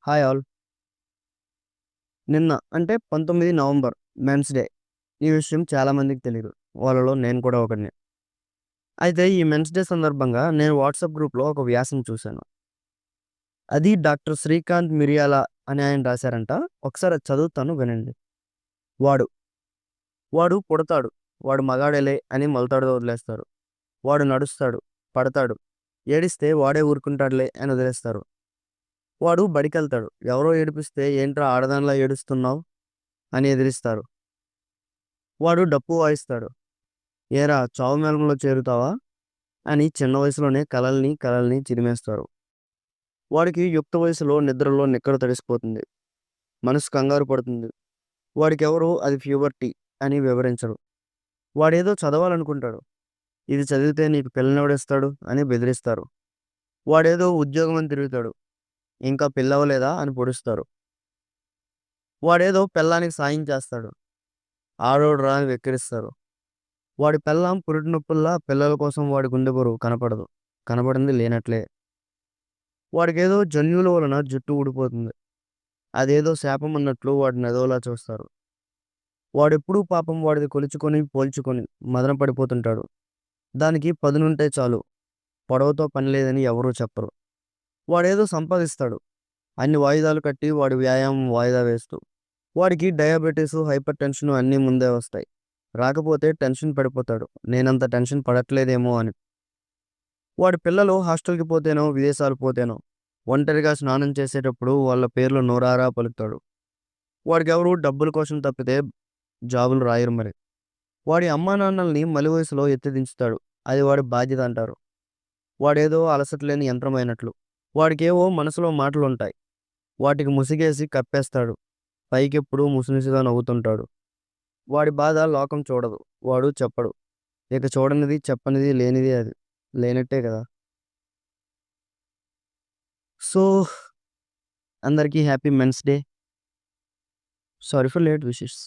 Hi all. నిన్న అంటే 19 November men's day. ఈ విషయం చాలా మందికి తెలీదు. వాళ్ళలో నేను కూడా ఒకడిని. అయితే ఈ మెన్స్ డే సందర్భంగా నేను వాట్సాప్ గ్రూప్‌లో ఒక వ్యాసం చూశాను. అది డాక్టర్ శ్రీకాంత్ మిరియాల అని ఆయన రాశారంట. ఒకసారి అది చదువుతాను వినండి. వాడు, వాడు పుడతాడు. వాడు మగాడేలే అని మొలతాడుతో వదిలేస్తారు. వాడు నడుస్తాడు, పడతాడు. ఏడిస్తే వాడే ఊరుకుంటాడులే అని వదిలేస్తారు. వాడు బడికెళ్తాడు. ఎవరో ఏడిపిస్తే ఏంట్రా ఆడదానిలా ఏడుస్తున్నావు అని ఎదిరిస్తారు. వాడు డప్పు వాయిస్తాడు. ఏరా చావు మేళంలో చేరుతావా అని చిన్న వయసులోనే కలల్ని చిదిమేస్తారు. వాడికి యుక్త వయసులో నిద్రలో నిక్కరు తడిసిపోతుంది. మనసు కంగారు పడుతుంది. వాడికెవరు అది ప్యూబర్టీ అని వివరించరు. వాడేదో చదవాలనుకుంటాడు. ఇది చదివితే నీకు పిల్లనెవడిస్తాడు అని బెదిరిస్తారు. వాడేదో ఉద్యోగం అని తిరుగుతాడు. ఇంకా పెళ్ళవ్వలేదా అని పొడుస్తారు. వాడేదో పెళ్ళానికి సాయం చేస్తాడు. ఆడోడురా అని వెక్కిరిస్తారు. వాడి పెళ్ళాం పురిటి నొప్పుల్లా పిల్లల కోసం వాడి గుండె బరువు కనపడదు. కనపడింది లేనట్లే. వాడికేదో జన్యువుల వలన జుట్టు ఊడిపోతుంది. అదేదో శాపం అన్నట్లు వాడిని అదోలా చూస్తారు. వాడెప్పుడూ పాపం వాడిది కొలుచుకొని, పోల్చుకొని మదన పడిపోతుంటాడు. దానికి పదునుంటే చాలు. పొడవుతో పని లేదని ఎవరూ చెప్పరు. వాడేదో సంపాదిస్తాడు. అన్ని వాయిదాలు కట్టి వాడి వ్యాయామం వాయిదా వేస్తూ. వాడికి డయాబెటీసు, హైపర్ టెన్షను అన్నీ ముందే వస్తాయి. రాకపోతే టెన్షన్ పడిపోతాడు. నేనంత టెన్షన్ పడట్లేదేమో అని. వాడి పిల్లలు హాస్టల్‌కి పోతేనో, విదేశాలు పోతేనో, ఒంటరిగా స్నానం చేసేటప్పుడు వాళ్ళ పేర్లు నోరారా పలుకుతాడు. వాడికెవరు డబ్బుల కోసం తప్పితే జాబులు రాయరు మరి. వాడి అమ్మానాన్నల్ని మలి వయసులో ఎత్తి దించుతాడు. అది వాడి బాధ్యత అంటారు. వాడేదో అలసట లేని యంత్రమైనట్లు. వాడికేవో మనసులో మాటలుంటాయి. వాటికి ముసిగేసి కప్పేస్తాడు. పైకెప్పుడూ ముసిముసిగా నవ్వుతుంటాడు. వాడి బాధ లోకం చూడదు. వాడు చెప్పడు. ఇక చూడనిది, చెప్పనిది లేనిది అది. లేనట్టే కదా! సో, అందరికీ happy men's day. Sorry for late wishes.